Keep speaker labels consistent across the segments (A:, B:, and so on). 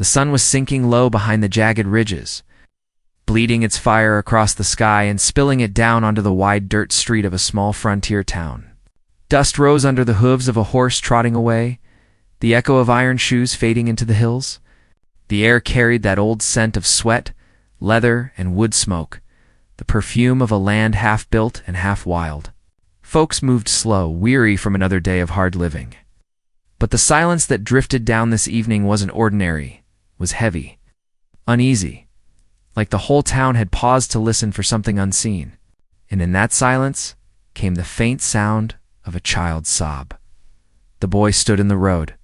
A: The sun was sinking low behind the jagged ridges, bleeding its fire across the sky and spilling it down onto the wide dirt street of a small frontier town. Dust rose under the hooves of a horse trotting away, the echo of iron shoes fading into the hills. The air carried that old scent of sweat, leather, and wood smoke, the perfume of a land half built and half wild. Folks moved slow, weary from another day of hard living. But the silence that drifted down this evening wasn't ordinary, was heavy, uneasy, like the whole town had paused to listen for something unseen. And in that silence came the faint sound of a child's sob. The boy stood in the road,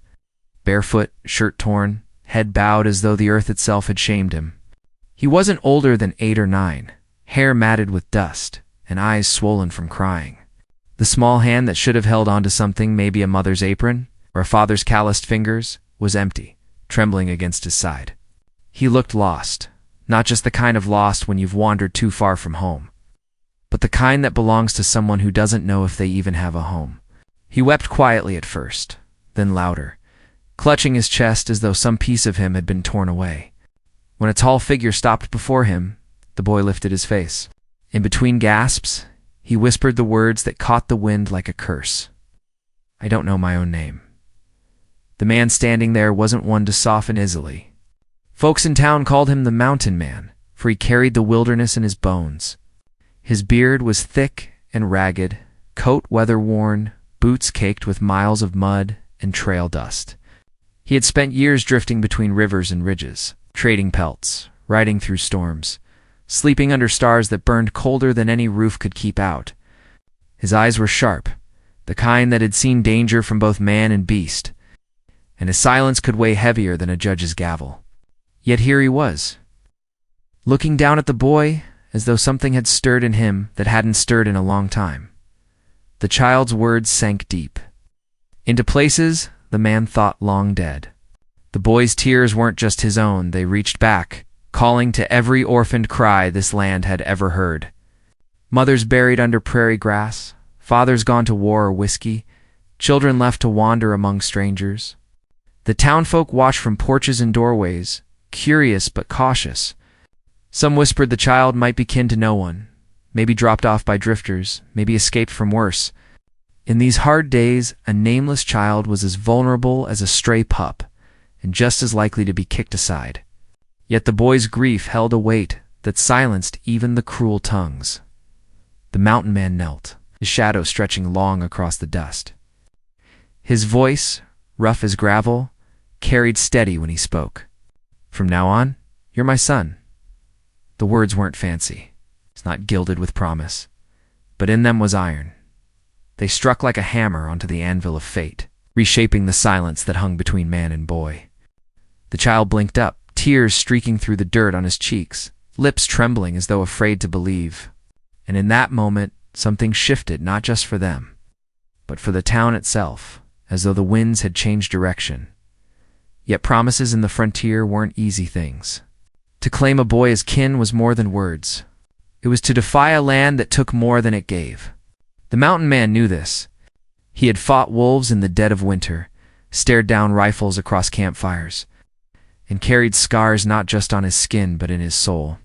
A: barefoot, shirt torn, head bowed as though the earth itself had shamed him. He wasn't older than 8 or 9, hair matted with dust, and eyes swollen from crying. The small hand that should have held onto something, maybe a mother's apron, or a father's calloused fingers, was empty, trembling against his side. He looked lost, not just the kind of lost when you've wandered too far from home, but the kind that belongs to someone who doesn't know if they even have a home. He wept quietly at first, then louder, clutching his chest as though some piece of him had been torn away. When a tall figure stopped before him, the boy lifted his face. In between gasps, he whispered the words that caught the wind like a curse. "I don't know my own name." The man standing there wasn't one to soften easily. Folks in town called him the Mountain Man, for he carried the wilderness in his bones. His beard was thick and ragged, coat weather-worn, boots caked with miles of mud and trail dust. He had spent years drifting between rivers and ridges, trading pelts, riding through storms, sleeping under stars that burned colder than any roof could keep out. His eyes were sharp, the kind that had seen danger from both man and beast, and his silence could weigh heavier than a judge's gavel. Yet here he was, looking down at the boy as though something had stirred in him that hadn't stirred in a long time. The child's words sank deep into places the man thought long dead. The boy's tears weren't just his own, they reached back, calling to every orphaned cry this land had ever heard. Mothers buried under prairie grass, fathers gone to war or whiskey, children left to wander among strangers. The townfolk watched from porches and doorways, curious but cautious. Some whispered the child might be kin to no one, maybe dropped off by drifters, maybe escaped from worse. In these hard days, a nameless child was as vulnerable as a stray pup, and just as likely to be kicked aside. Yet the boy's grief held a weight that silenced even the cruel tongues. The mountain man knelt, his shadow stretching long across the dust. His voice, rough as gravel, carried steady when he spoke. "From now on, you're my son." The words weren't fancy, it's not gilded with promise, but in them was iron. They struck like a hammer onto the anvil of fate, reshaping the silence that hung between man and boy. The child blinked up, tears streaking through the dirt on his cheeks, lips trembling as though afraid to believe. And in that moment, something shifted not just for them, but for the town itself, as though the winds had changed direction. Yet promises in the frontier weren't easy things. To claim a boy as kin was more than words. It was to defy a land that took more than it gave. The mountain man knew this. He had fought wolves in the dead of winter, stared down rifles across campfires, and carried scars not just on his skin but in his soul.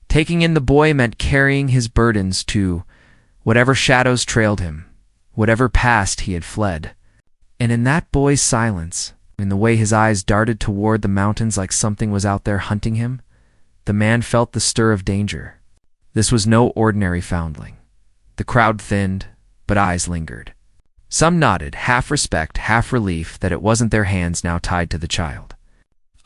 A: Taking in the boy meant carrying his burdens to whatever shadows trailed him, whatever past he had fled. And in that boy's silence, in the way his eyes darted toward the mountains like something was out there hunting him, the man felt the stir of danger. This was no ordinary foundling. The crowd thinned, but eyes lingered. Some nodded, half respect, half relief that it wasn't their hands now tied to the child.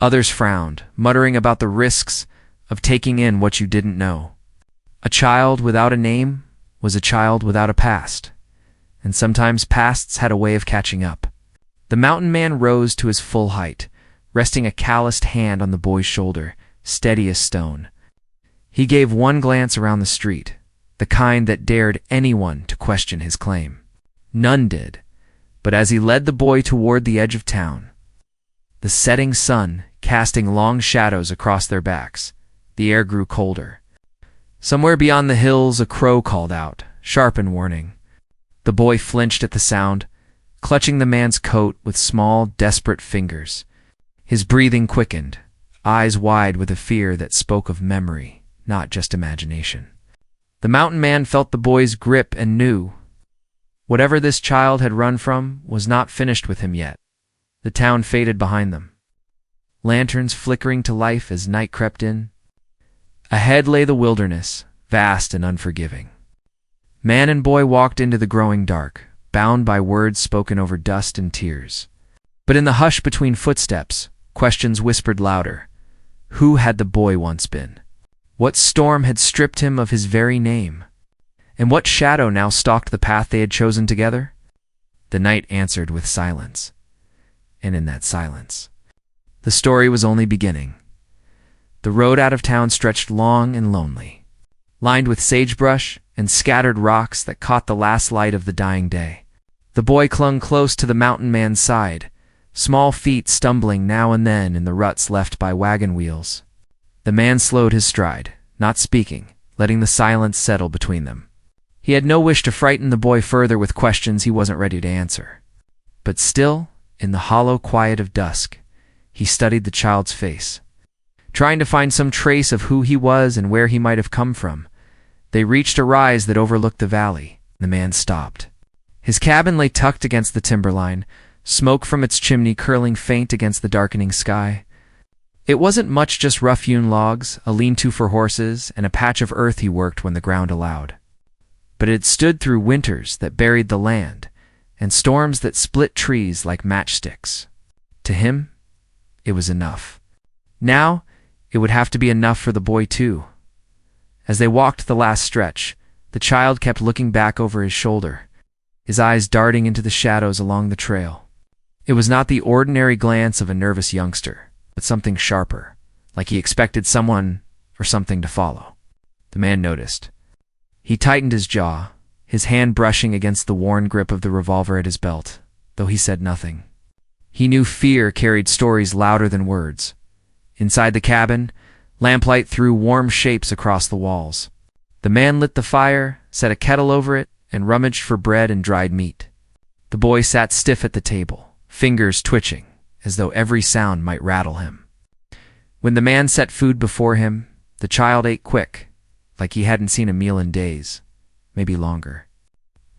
A: Others frowned, muttering about the risks of taking in what you didn't know. A child without a name was a child without a past, and sometimes pasts had a way of catching up. The mountain man rose to his full height, resting a calloused hand on the boy's shoulder, steady as stone. He gave one glance around the street, the kind that dared anyone to question his claim. None did, but as he led the boy toward the edge of town, the setting sun casting long shadows across their backs, the air grew colder. Somewhere beyond the hills a crow called out, sharp in warning. The boy flinched at the sound, clutching the man's coat with small, desperate fingers. His breathing quickened, eyes wide with a fear that spoke of memory, not just imagination. The mountain man felt the boy's grip and knew whatever this child had run from was not finished with him yet. The town faded behind them, lanterns flickering to life as night crept in. Ahead lay the wilderness, vast and unforgiving. Man and boy walked into the growing dark, bound by words spoken over dust and tears. But in the hush between footsteps, questions whispered louder. Who had the boy once been? What storm had stripped him of his very name? And what shadow now stalked the path they had chosen together? The night answered with silence. And in that silence, the story was only beginning. The road out of town stretched long and lonely, lined with sagebrush and scattered rocks that caught the last light of the dying day. The boy clung close to the mountain man's side, small feet stumbling now and then in the ruts left by wagon wheels. The man slowed his stride, not speaking, letting the silence settle between them. He had no wish to frighten the boy further with questions he wasn't ready to answer. But still, in the hollow quiet of dusk, he studied the child's face, trying to find some trace of who he was and where he might have come from. They reached a rise that overlooked the valley. The man stopped. His cabin lay tucked against the timberline, smoke from its chimney curling faint against the darkening sky. It wasn't much, just rough-hewn logs, a lean-to for horses, and a patch of earth he worked when the ground allowed. But it stood through winters that buried the land, and storms that split trees like matchsticks. To him, it was enough. Now, it would have to be enough for the boy too. As they walked the last stretch, the child kept looking back over his shoulder, his eyes darting into the shadows along the trail. It was not the ordinary glance of a nervous youngster, but something sharper, like he expected someone or something to follow. The man noticed. He tightened his jaw, his hand brushing against the worn grip of the revolver at his belt, though he said nothing. He knew fear carried stories louder than words. Inside the cabin, lamplight threw warm shapes across the walls. The man lit the fire, set a kettle over it, and rummaged for bread and dried meat. The boy sat stiff at the table, fingers twitching, as though every sound might rattle him. When the man set food before him, the child ate quick, like he hadn't seen a meal in days, maybe longer.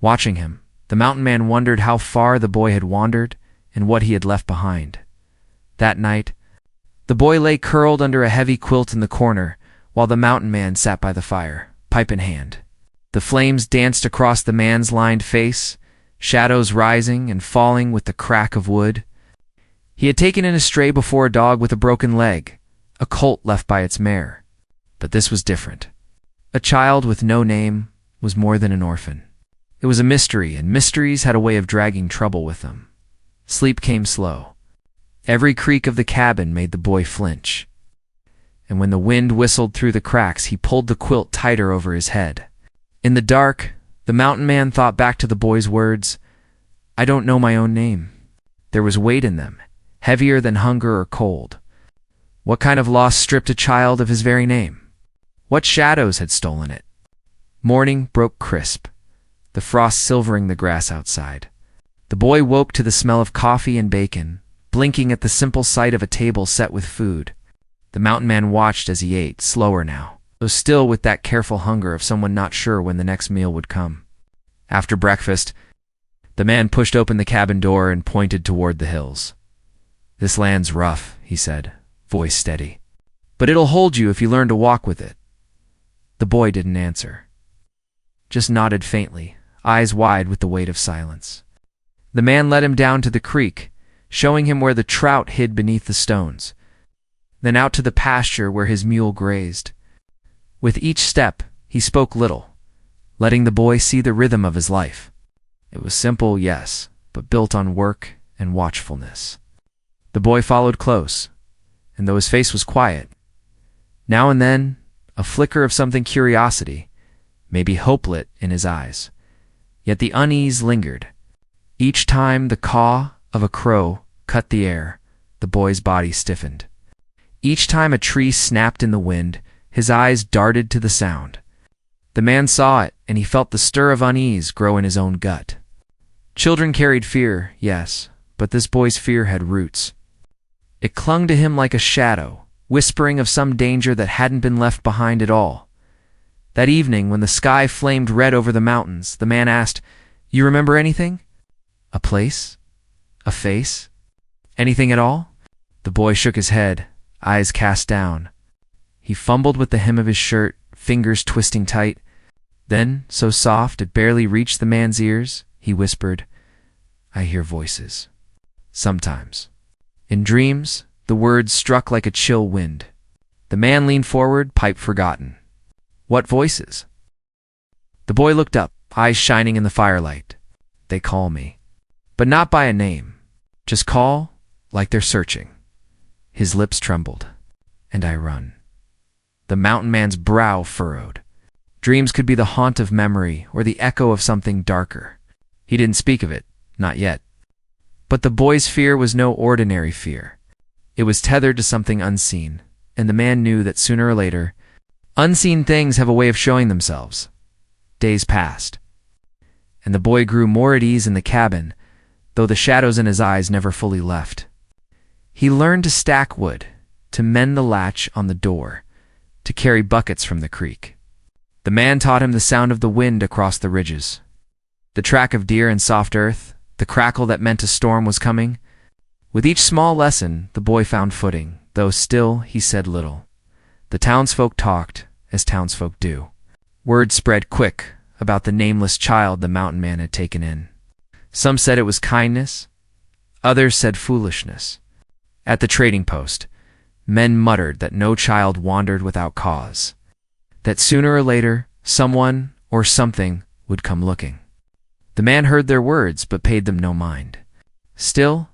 A: Watching him, the mountain man wondered how far the boy had wandered and what he had left behind. That night, the boy lay curled under a heavy quilt in the corner, while the mountain man sat by the fire, pipe in hand. The flames danced across the man's lined face, shadows rising and falling with the crack of wood. He had taken in a stray before, a dog with a broken leg, a colt left by its mare. But this was different. A child with no name was more than an orphan. It was a mystery, and mysteries had a way of dragging trouble with them. Sleep came slow. Every creak of the cabin made the boy flinch. And when the wind whistled through the cracks, he pulled the quilt tighter over his head. In the dark, the mountain man thought back to the boy's words, "I don't know my own name." There was weight in them, heavier than hunger or cold. What kind of loss stripped a child of his very name? What shadows had stolen it? Morning broke crisp, the frost silvering the grass outside. The boy woke to the smell of coffee and bacon, blinking at the simple sight of a table set with food. The mountain man watched as he ate, slower now, though still with that careful hunger of someone not sure when the next meal would come. After breakfast, the man pushed open the cabin door and pointed toward the hills. "This land's rough," he said, voice steady. "But it'll hold you if you learn to walk with it." The boy didn't answer, just nodded faintly, eyes wide with the weight of silence. The man led him down to the creek, showing him where the trout hid beneath the stones, then out to the pasture where his mule grazed. With each step, he spoke little, letting the boy see the rhythm of his life. It was simple, yes, but built on work and watchfulness. The boy followed close, and though his face was quiet, now and then a flicker of something curiosity, maybe hope lit in his eyes. Yet the unease lingered. Each time the caw of a crow cut the air, the boy's body stiffened. Each time a tree snapped in the wind, his eyes darted to the sound. The man saw it, and he felt the stir of unease grow in his own gut. Children carried fear, yes, but this boy's fear had roots. It clung to him like a shadow, whispering of some danger that hadn't been left behind at all. That evening, when the sky flamed red over the mountains, the man asked, "You remember anything? A place? A face? Anything at all?" The boy shook his head, eyes cast down. He fumbled with the hem of his shirt, fingers twisting tight. Then, so soft it barely reached the man's ears, he whispered, "I hear voices. Sometimes." In dreams, the words struck like a chill wind. The man leaned forward, pipe forgotten. "What voices?" The boy looked up, eyes shining in the firelight. "They call me. But not by a name. Just call, like they're searching." His lips trembled. "And I run." The mountain man's brow furrowed. Dreams could be the haunt of memory or the echo of something darker. He didn't speak of it, not yet. But the boy's fear was no ordinary fear. It was tethered to something unseen, and the man knew that sooner or later, unseen things have a way of showing themselves. Days passed, and the boy grew more at ease in the cabin, though the shadows in his eyes never fully left. He learned to stack wood, to mend the latch on the door, to carry buckets from the creek. The man taught him the sound of the wind across the ridges, the track of deer in soft earth, the crackle that meant a storm was coming. With each small lesson, the boy found footing, though still he said little. The townsfolk talked, as townsfolk do. Word spread quick about the nameless child the mountain man had taken in. Some said it was kindness, others said foolishness. At the trading post, men muttered that no child wandered without cause, that sooner or later someone or something would come looking. The man heard their words but paid them no mind. Still,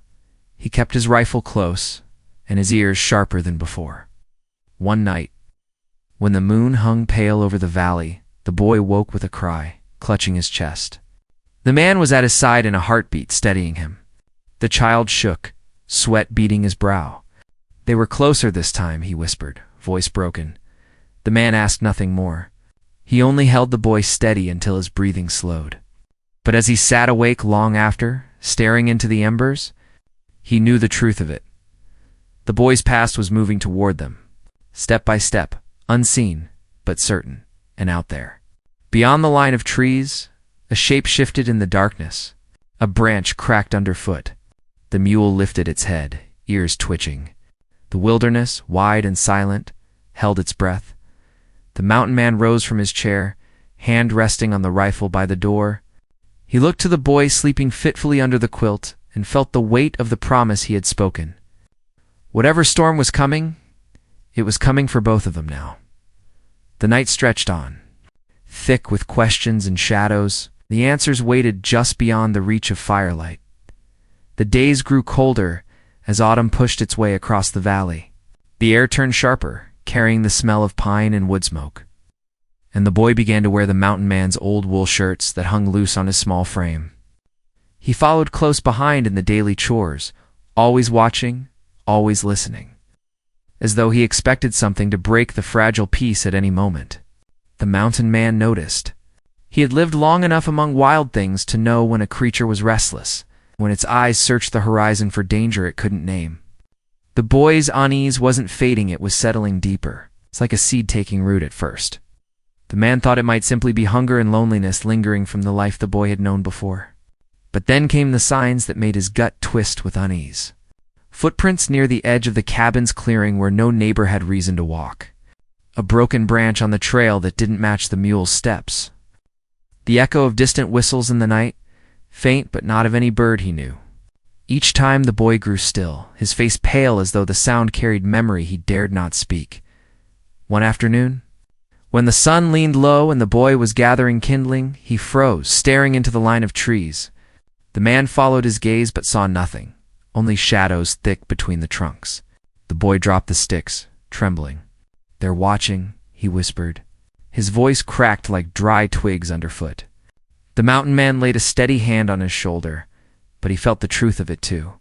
A: he kept his rifle close and his ears sharper than before. One night, when the moon hung pale over the valley, the boy woke with a cry, clutching his chest. The man was at his side in a heartbeat, steadying him. The child shook, sweat beading his brow. "They were closer this time," he whispered, voice broken. The man asked nothing more. He only held the boy steady until his breathing slowed. But as he sat awake long after, staring into the embers, he knew the truth of it. The boy's past was moving toward them, step by step, unseen, but certain, and out there. Beyond the line of trees, a shape shifted in the darkness. A branch cracked underfoot. The mule lifted its head, ears twitching. The wilderness, wide and silent, held its breath. The mountain man rose from his chair, hand resting on the rifle by the door. He looked to the boy sleeping fitfully under the quilt and felt the weight of the promise he had spoken. Whatever storm was coming, it was coming for both of them now. The night stretched on, thick with questions and shadows. The answers waited just beyond the reach of firelight. The days grew colder as autumn pushed its way across the valley. The air turned sharper, carrying the smell of pine and wood smoke. And the boy began to wear the mountain man's old wool shirts that hung loose on his small frame. He followed close behind in the daily chores, always watching, always listening, as though he expected something to break the fragile peace at any moment. The mountain man noticed. He had lived long enough among wild things to know when a creature was restless, when its eyes searched the horizon for danger it couldn't name. The boy's unease wasn't fading, it was settling deeper. It's like a seed taking root at first. The man thought it might simply be hunger and loneliness lingering from the life the boy had known before. But then came the signs that made his gut twist with unease. Footprints near the edge of the cabin's clearing where no neighbor had reason to walk. A broken branch on the trail that didn't match the mule's steps. The echo of distant whistles in the night, faint but not of any bird he knew. Each time the boy grew still, his face pale as though the sound carried memory he dared not speak. One afternoon, when the sun leaned low and the boy was gathering kindling, he froze, staring into the line of trees. The man followed his gaze but saw nothing, only shadows thick between the trunks. The boy dropped the sticks, trembling. "They're watching," he whispered. His voice cracked like dry twigs underfoot. The mountain man laid a steady hand on his shoulder, but he felt the truth of it too.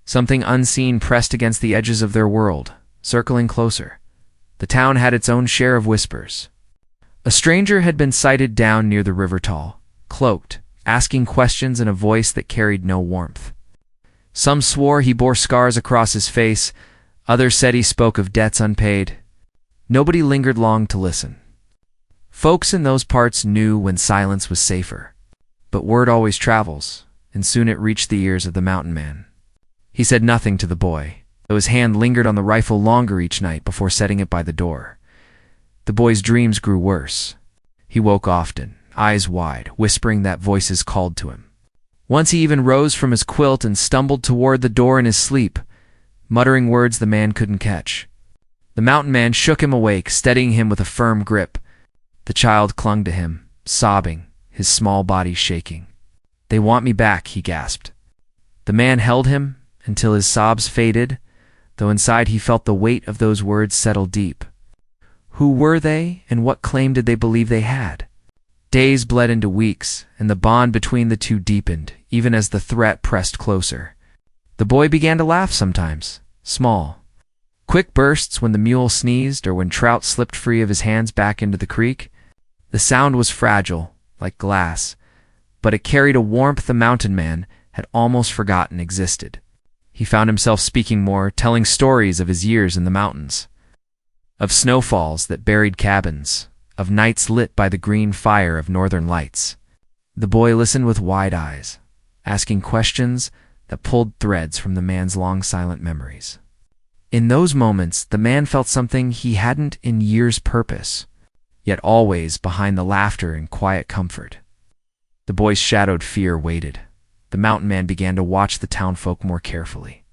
A: Something unseen pressed against the edges of their world, circling closer. The town had its own share of whispers. A stranger had been sighted down near the river tall, cloaked, asking questions in a voice that carried no warmth. Some swore he bore scars across his face, Others said he spoke of debts unpaid. Nobody lingered long to listen. Folks in those parts knew when silence was safer. But word always travels, and soon it reached the ears of the mountain man. He said nothing to the boy, though his hand lingered on the rifle longer each night before setting it by the door. The boy's dreams grew worse. He woke often, eyes wide, whispering that voices called to him. Once he even rose from his quilt and stumbled toward the door in his sleep, muttering words the man couldn't catch. The mountain man shook him awake, steadying him with a firm grip. The child clung to him, sobbing, his small body shaking. "They want me back," he gasped. The man held him until his sobs faded, though inside he felt the weight of those words settle deep. Who were they, and what claim did they believe they had? Days bled into weeks, and the bond between the two deepened, even as the threat pressed closer. The boy began to laugh sometimes, small. Quick bursts when the mule sneezed or when trout slipped free of his hands back into the creek. The sound was fragile, like glass, but it carried a warmth the mountain man had almost forgotten existed. He found himself speaking more, telling stories of his years in the mountains. Of snowfalls that buried cabins, of nights lit by the green fire of northern lights. The boy listened with wide eyes, asking questions that pulled threads from the man's long silent memories. In those moments, the man felt something he hadn't in years purpose, yet always behind the laughter and quiet comfort. The boy's shadowed fear waited. The mountain man began to watch the townfolk more carefully.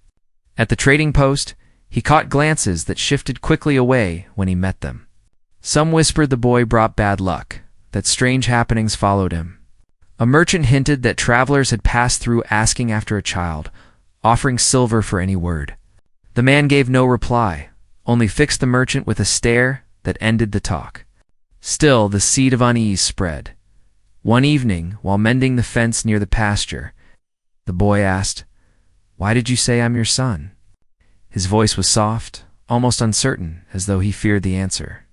A: At the trading post, he caught glances that shifted quickly away when he met them. Some whispered the boy brought bad luck, that strange happenings followed him. A merchant hinted that travelers had passed through asking after a child, offering silver for any word. The man gave no reply, only fixed the merchant with a stare that ended the talk. Still, the seed of unease spread. One evening, while mending the fence near the pasture, the boy asked, "Why did you say I'm your son?" His voice was soft, almost uncertain, as though he feared the answer.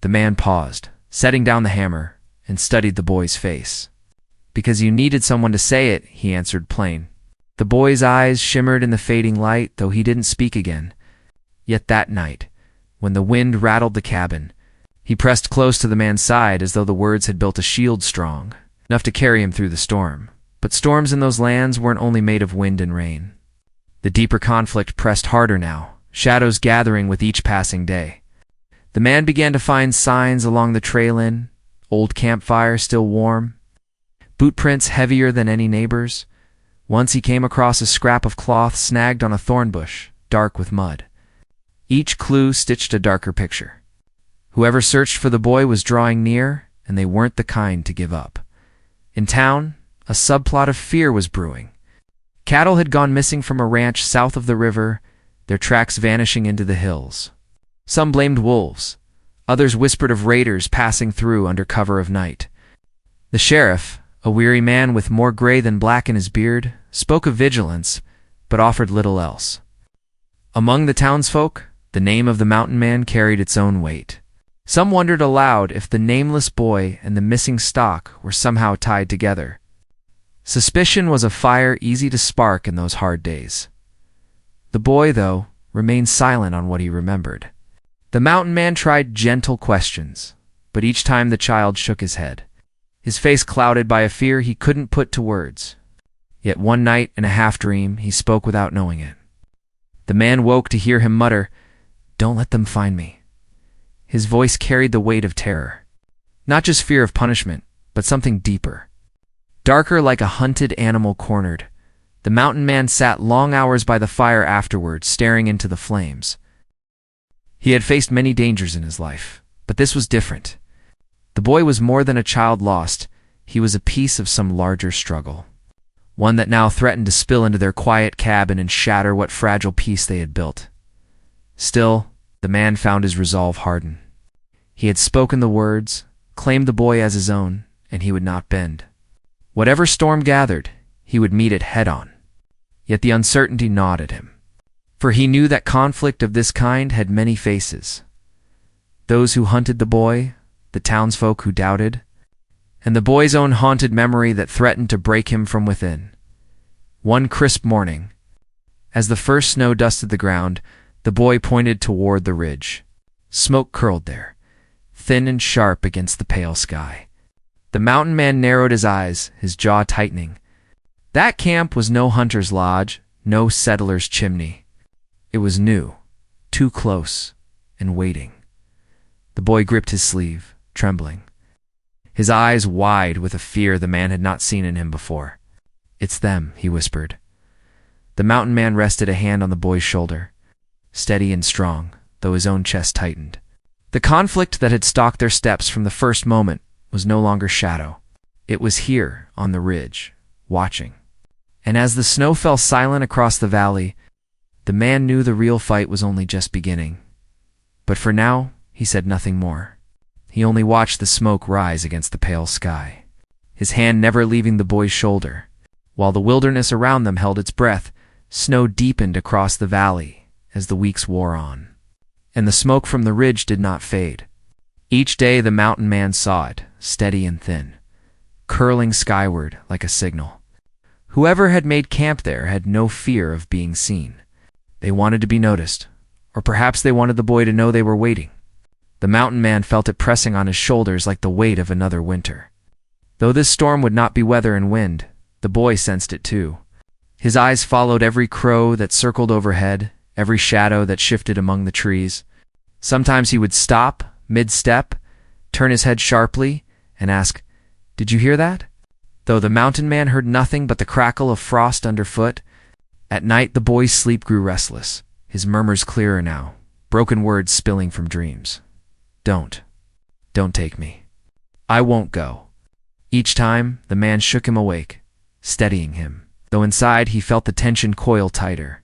A: The man paused, setting down the hammer, and studied the boy's face. "Because you needed someone to say it," he answered plain. The boy's eyes shimmered in the fading light, though he didn't speak again. Yet that night, when the wind rattled the cabin, he pressed close to the man's side as though the words had built a shield strong, enough to carry him through the storm. But storms in those lands weren't only made of wind and rain. The deeper conflict pressed harder now, shadows gathering with each passing day. The man began to find signs along the trail in, old campfire still warm, boot prints heavier than any neighbor's. Once he came across a scrap of cloth snagged on a thorn bush, dark with mud. Each clue stitched a darker picture. Whoever searched for the boy was drawing near, and they weren't the kind to give up. In town, a subplot of fear was brewing. Cattle had gone missing from a ranch south of the river, their tracks vanishing into the hills. Some blamed wolves. Others whispered of raiders passing through under cover of night. The sheriff, a weary man with more gray than black in his beard, spoke of vigilance, but offered little else. Among the townsfolk, the name of the mountain man carried its own weight. Some wondered aloud if the nameless boy and the missing stock were somehow tied together. Suspicion was a fire easy to spark in those hard days. The boy, though, remained silent on what he remembered. The mountain man tried gentle questions, but each time the child shook his head, his face clouded by a fear he couldn't put to words. Yet one night, in a half-dream, he spoke without knowing it. The man woke to hear him mutter, "Don't let them find me." His voice carried the weight of terror. Not just fear of punishment, but something deeper. Darker, like a hunted animal cornered. The mountain man sat long hours by the fire afterward, staring into the flames. He had faced many dangers in his life, but this was different. The boy was more than a child lost. He was a piece of some larger struggle, one that now threatened to spill into their quiet cabin and shatter what fragile peace they had built. Still, the man found his resolve harden. He had spoken the words, claimed the boy as his own, and he would not bend. Whatever storm gathered, he would meet it head-on. Yet the uncertainty gnawed at him, for he knew that conflict of this kind had many faces. Those who hunted the boy, the townsfolk who doubted, and the boy's own haunted memory that threatened to break him from within. One crisp morning, as the first snow dusted the ground, The boy pointed toward the ridge. Smoke curled there, thin and sharp against the pale sky. The mountain man narrowed his eyes, his jaw tightening. That camp was no hunter's lodge, no settler's chimney. It was new, too close, and waiting. The boy gripped his sleeve, trembling, his eyes wide with a fear the man had not seen in him before. "It's them," he whispered. The mountain man rested a hand on the boy's shoulder, steady and strong, though his own chest tightened. The conflict that had stalked their steps from the first moment was no longer shadow. It was here, on the ridge, watching. And as the snow fell silent across the valley, the man knew the real fight was only just beginning. But for now, he said nothing more. He only watched the smoke rise against the pale sky, his hand never leaving the boy's shoulder. While the wilderness around them held its breath, snow deepened across the valley as the weeks wore on. And the smoke from the ridge did not fade. Each day the mountain man saw it, steady and thin, curling skyward like a signal. Whoever had made camp there had no fear of being seen. They wanted to be noticed, or perhaps they wanted the boy to know they were waiting. The mountain man felt it pressing on his shoulders like the weight of another winter. Though this storm would not be weather and wind, the boy sensed it too. His eyes followed every crow that circled overhead, every shadow that shifted among the trees. Sometimes he would stop, mid-step, turn his head sharply, and ask, "Did you hear that?" Though the mountain man heard nothing but the crackle of frost underfoot, at night the boy's sleep grew restless, his murmurs clearer now, broken words spilling from dreams. Don't take me. I won't go." Each time, the man shook him awake, steadying him, though inside he felt the tension coil tighter.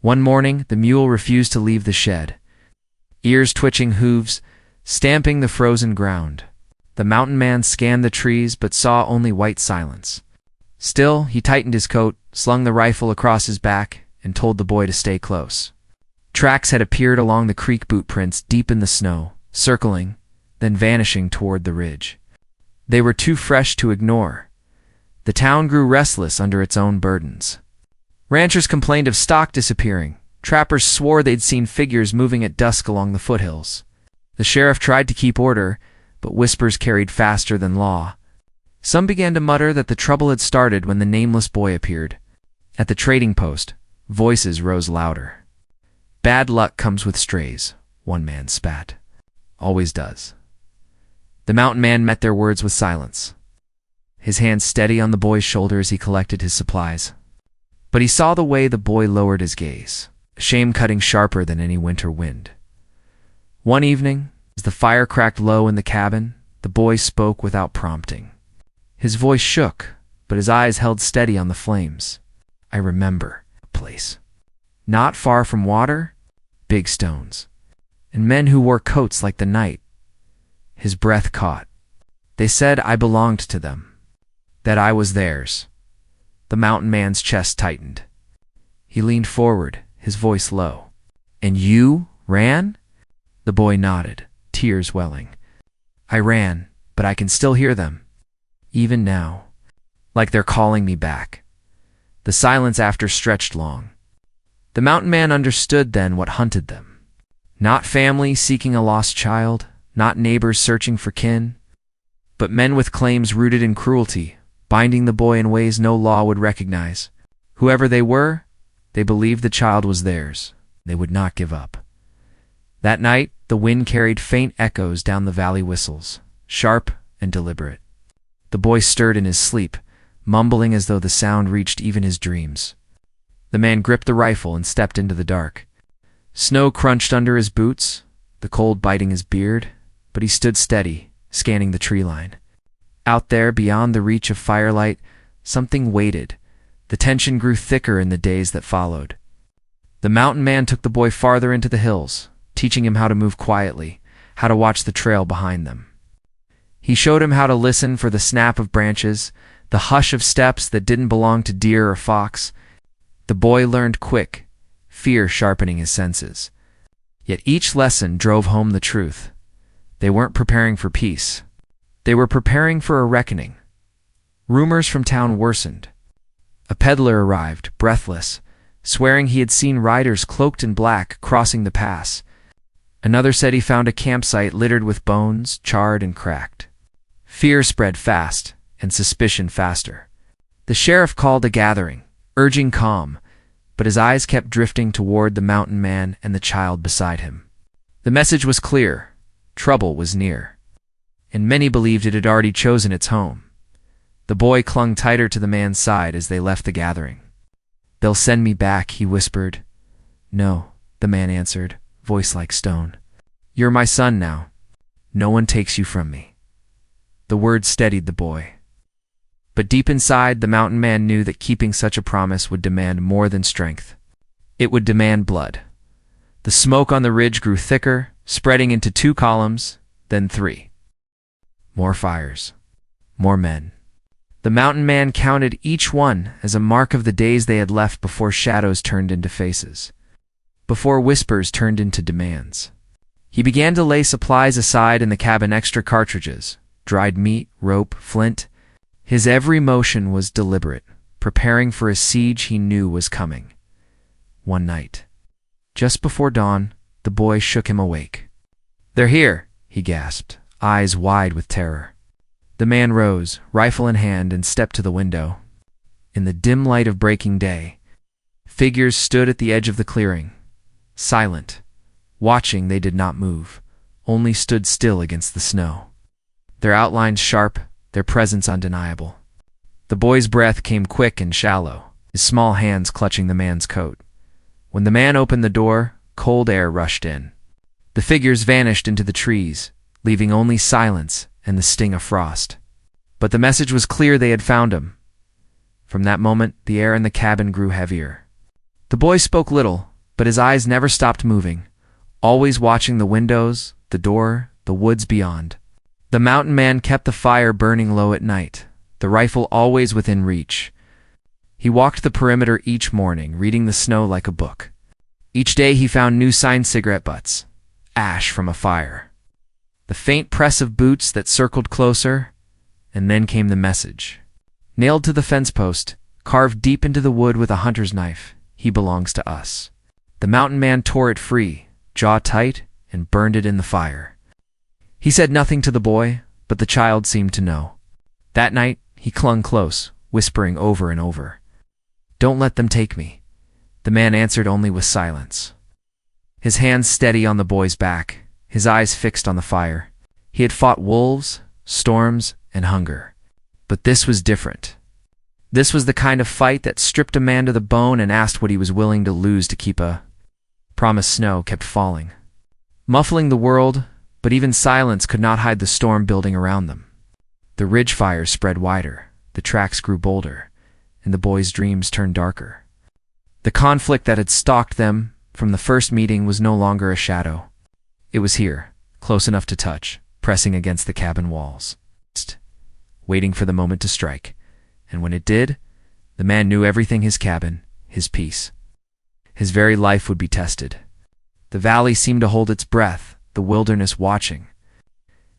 A: One morning, the mule refused to leave the shed, ears twitching, hooves stamping the frozen ground. The mountain man scanned the trees but saw only white silence. Still, he tightened his coat, slung the rifle across his back, and told the boy to stay close. Tracks had appeared along the creek, boot prints deep in the snow, circling, then vanishing toward the ridge. They were too fresh to ignore. The town grew restless under its own burdens. Ranchers complained of stock disappearing. Trappers swore they'd seen figures moving at dusk along the foothills. The sheriff tried to keep order, but whispers carried faster than law. Some began to mutter that the trouble had started when the nameless boy appeared. At the trading post, voices rose louder. "Bad luck comes with strays," one man spat. "Always does." The mountain man met their words with silence, his hand steady on the boy's shoulder as he collected his supplies. But he saw the way the boy lowered his gaze, shame cutting sharper than any winter wind. One evening, as the fire cracked low in the cabin, the boy spoke without prompting. His voice shook, but his eyes held steady on the flames. "I remember a place. Not far from water, big stones, and men who wore coats like the night." His breath caught. "They said I belonged to them, that I was theirs." The mountain man's chest tightened. He leaned forward, his voice low. "And you ran?" The boy nodded, tears welling. "I ran, but I can still hear them. Even now. Like they're calling me back." The silence after stretched long. The mountain man understood then what hunted them. Not family seeking a lost child, not neighbors searching for kin, but men with claims rooted in cruelty, binding the boy in ways no law would recognize. Whoever they were, they believed the child was theirs. They would not give up. That night, the wind carried faint echoes down the valley whistles, sharp and deliberate. The boy stirred in his sleep, mumbling as though the sound reached even his dreams. The man gripped the rifle and stepped into the dark. Snow crunched under his boots, the cold biting his beard, but he stood steady, scanning the tree line. Out there, beyond the reach of firelight, something waited. The tension grew thicker in the days that followed. The mountain man took the boy farther into the hills, teaching him how to move quietly, how to watch the trail behind them. He showed him how to listen for the snap of branches, the hush of steps that didn't belong to deer or fox. The boy learned quick, fear sharpening his senses. Yet each lesson drove home the truth. They weren't preparing for peace. They were preparing for a reckoning. Rumors from town worsened. A peddler arrived, breathless, swearing he had seen riders cloaked in black crossing the pass. Another said he found a campsite littered with bones, charred and cracked. Fear spread fast, and suspicion faster. The sheriff called a gathering, urging calm, but his eyes kept drifting toward the mountain man and the child beside him. The message was clear: trouble was near, and many believed it had already chosen its home. The boy clung tighter to the man's side as they left the gathering. "They'll send me back," he whispered. "No," the man answered, voice like stone. "You're my son now. No one takes you from me." The words steadied the boy. But deep inside, the mountain man knew that keeping such a promise would demand more than strength. It would demand blood. The smoke on the ridge grew thicker, spreading into 2 columns, then 3. More fires. More men. The mountain man counted each one as a mark of the days they had left before shadows turned into faces, before whispers turned into demands. He began to lay supplies aside in the cabin: extra cartridges, dried meat, rope, flint. His every motion was deliberate, preparing for a siege he knew was coming. One night, just before dawn, the boy shook him awake. "They're here," he gasped, eyes wide with terror. The man rose, rifle in hand, and stepped to the window. In the dim light of breaking day, figures stood at the edge of the clearing, silent. Watching, they did not move, only stood still against the snow. Their outlines sharp, their presence undeniable. The boy's breath came quick and shallow, his small hands clutching the man's coat. When the man opened the door, cold air rushed in. The figures vanished into the trees, leaving only silence and the sting of frost. But the message was clear: they had found him. From that moment, the air in the cabin grew heavier. The boy spoke little, but his eyes never stopped moving, always watching the windows, the door, the woods beyond. The mountain man kept the fire burning low at night, the rifle always within reach. He walked the perimeter each morning, reading the snow like a book. Each day he found new signed cigarette butts, ash from a fire, the faint press of boots that circled closer, and then came the message. Nailed to the fence post, carved deep into the wood with a hunter's knife: "He belongs to us." The mountain man tore it free, jaw tight, and burned it in the fire. He said nothing to the boy, but the child seemed to know. That night, he clung close, whispering over and over, "Don't let them take me." The man answered only with silence. His hands steady on the boy's back, his eyes fixed on the fire. He had fought wolves, storms, and hunger. But this was different. This was the kind of fight that stripped a man to the bone and asked what he was willing to lose to keep a promised. Snow kept falling, muffling the world, but even silence could not hide the storm building around them. The ridge fires spread wider, the tracks grew bolder, and the boy's dreams turned darker. The conflict that had stalked them from the first meeting was no longer a shadow. It was here, close enough to touch, pressing against the cabin walls, waiting for the moment to strike. And when it did, the man knew everything: his cabin, his peace. His very life would be tested. The valley seemed to hold its breath, the wilderness watching,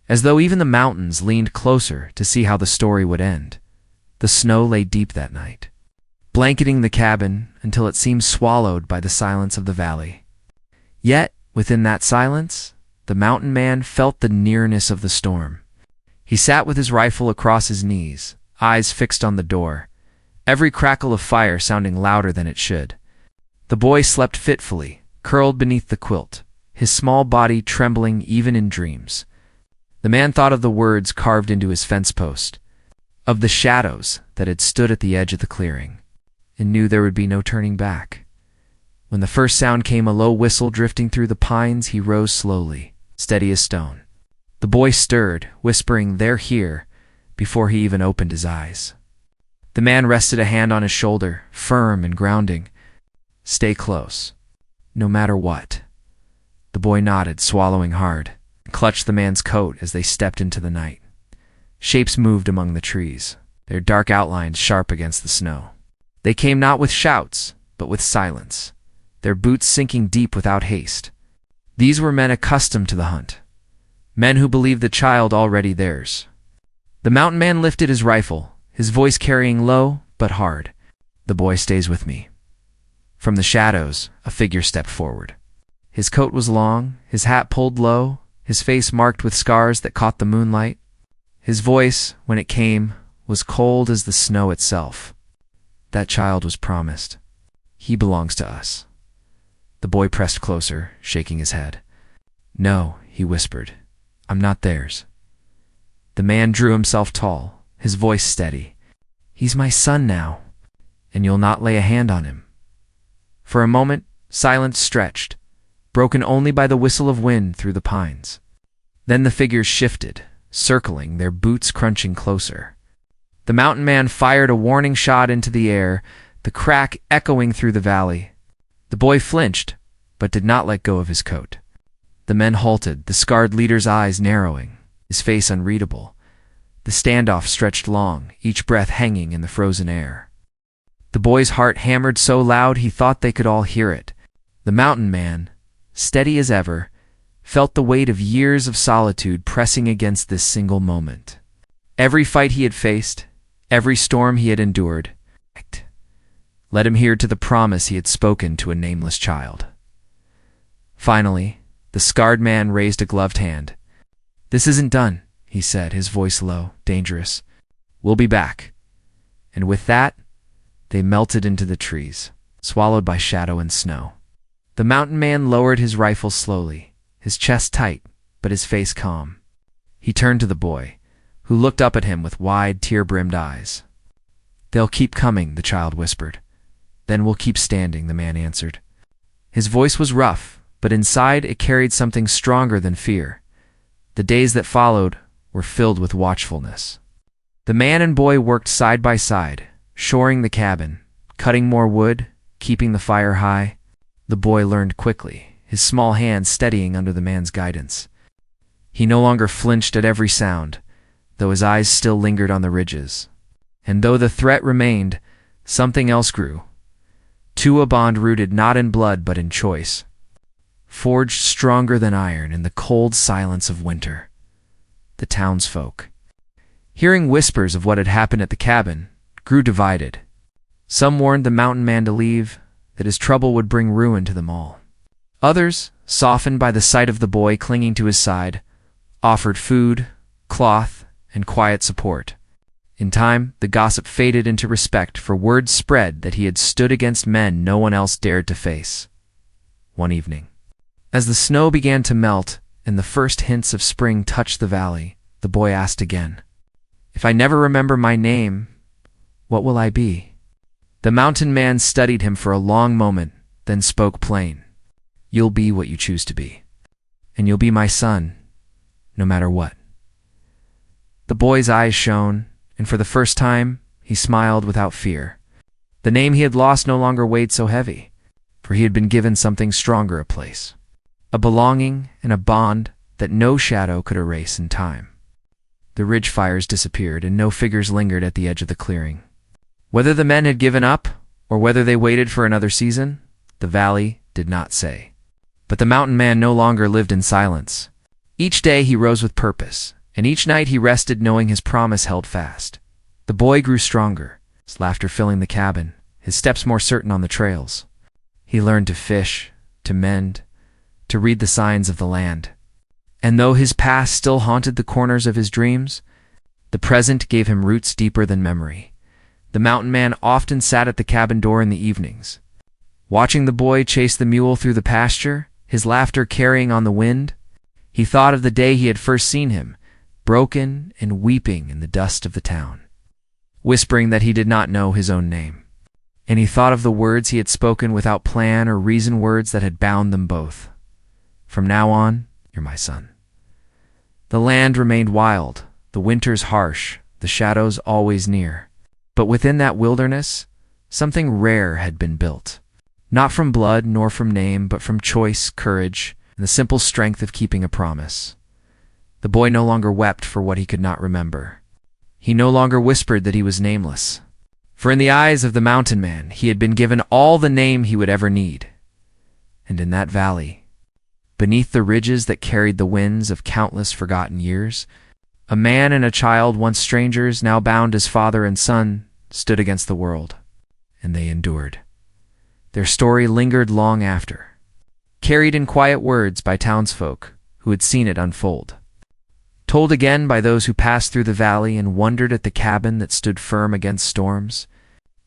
A: as though even the mountains leaned closer to see how the story would end. The snow lay deep that night, blanketing the cabin until it seemed swallowed by the silence of the valley. Yet, within that silence, the mountain man felt the nearness of the storm. He sat with his rifle across his knees, eyes fixed on the door, every crackle of fire sounding louder than it should. The boy slept fitfully, curled beneath the quilt, his small body trembling even in dreams. The man thought of the words carved into his fence post, of the shadows that had stood at the edge of the clearing, and knew there would be no turning back. When the first sound came, a low whistle drifting through the pines, he rose slowly, steady as stone. The boy stirred, whispering, "They're here," before he even opened his eyes. The man rested a hand on his shoulder, firm and grounding. "Stay close, no matter what." The boy nodded, swallowing hard, and clutched the man's coat as they stepped into the night. Shapes moved among the trees, their dark outlines sharp against the snow. They came not with shouts, but with silence, their boots sinking deep without haste. These were men accustomed to the hunt, men who believed the child already theirs. The mountain man lifted his rifle, his voice carrying low but hard. "The boy stays with me. From the shadows, a figure stepped forward. His coat was long, his hat pulled low, his face marked with scars that caught the moonlight. His voice, when it came, was cold as the snow itself. That child was promised. He belongs to us. The boy pressed closer, shaking his head. No, he whispered. I'm not theirs. The man drew himself tall, his voice steady. He's my son now, and you'll not lay a hand on him. For a moment, silence stretched, broken only by the whistle of wind through the pines. Then the figures shifted, circling, their boots crunching closer. The mountain man fired a warning shot into the air, the crack echoing through the valley. The boy flinched, but did not let go of his coat. The men halted, the scarred leader's eyes narrowing, his face unreadable. The standoff stretched long, each breath hanging in the frozen air. The boy's heart hammered so loud he thought they could all hear it. The mountain man, steady as ever, felt the weight of years of solitude pressing against this single moment. Every fight he had faced, every storm he had endured, led him here to the promise he had spoken to a nameless child. Finally, the scarred man raised a gloved hand. This isn't done, he said, his voice low, dangerous. We'll be back. And with that, they melted into the trees, swallowed by shadow and snow. The mountain man lowered his rifle slowly, his chest tight, but his face calm. He turned to the boy, who looked up at him with wide, tear-brimmed eyes. They'll keep coming, the child whispered. Then we'll keep standing, the man answered. His voice was rough, but inside it carried something stronger than fear. The days that followed were filled with watchfulness. The man and boy worked side by side, shoring the cabin, cutting more wood, keeping the fire high. The boy learned quickly, his small hands steadying under the man's guidance. He no longer flinched at every sound, though his eyes still lingered on the ridges. And though the threat remained, something else grew. To a bond rooted not in blood but in choice, forged stronger than iron in the cold silence of winter. The townsfolk, hearing whispers of what had happened at the cabin, grew divided. Some warned the mountain man to leave, that his trouble would bring ruin to them all. Others, softened by the sight of the boy clinging to his side, offered food, cloth, and quiet support. In time, the gossip faded into respect, for word spread that he had stood against men no one else dared to face. One evening, as the snow began to melt and the first hints of spring touched the valley, the boy asked again, "If I never remember my name, what will I be?" The mountain man studied him for a long moment, then spoke plain. "You'll be what you choose to be, and you'll be my son, no matter what." The boy's eyes shone, and for the first time, he smiled without fear. The name he had lost no longer weighed so heavy, for he had been given something stronger, a place, a belonging and a bond that no shadow could erase in time. The ridge fires disappeared, and no figures lingered at the edge of the clearing. Whether the men had given up, or whether they waited for another season, the valley did not say. But the mountain man no longer lived in silence. Each day he rose with purpose, and each night he rested knowing his promise held fast. The boy grew stronger, his laughter filling the cabin, his steps more certain on the trails. He learned to fish, to mend, to read the signs of the land. And though his past still haunted the corners of his dreams, the present gave him roots deeper than memory. The mountain man often sat at the cabin door in the evenings, watching the boy chase the mule through the pasture, his laughter carrying on the wind. He thought of the day he had first seen him, broken and weeping in the dust of the town, whispering that he did not know his own name. And he thought of the words he had spoken without plan or reason, words that had bound them both. "From now on, you're my son." The land remained wild, the winters harsh, the shadows always near. But within that wilderness, something rare had been built. Not from blood nor from name, but from choice, courage, and the simple strength of keeping a promise. The boy no longer wept for what he could not remember. He no longer whispered that he was nameless. For in the eyes of the mountain man, he had been given all the name he would ever need. And in that valley, beneath the ridges that carried the winds of countless forgotten years, a man and a child, once strangers, now bound as father and son, stood against the world, and they endured. Their story lingered long after, carried in quiet words by townsfolk who had seen it unfold, told again by those who passed through the valley and wondered at the cabin that stood firm against storms.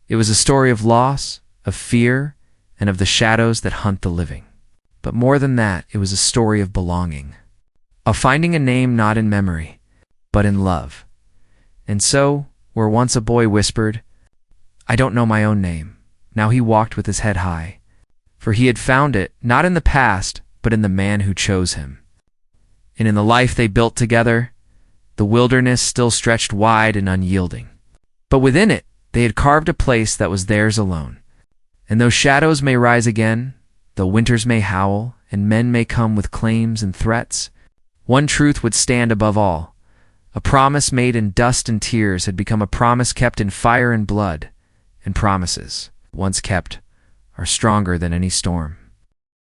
A: It was a story of loss, of fear, and of the shadows that hunt the living. But more than that, it was a story of belonging, of finding a name not in memory, but in love. And so, where once a boy whispered, "I don't know my own name," now he walked with his head high, for he had found it not in the past, but in the man who chose him. And in the life they built together, the wilderness still stretched wide and unyielding. But within it, they had carved a place that was theirs alone. And though shadows may rise again, though winters may howl, and men may come with claims and threats, one truth would stand above all. A promise made in dust and tears had become a promise kept in fire and blood, and promises, once kept, are stronger than any storm.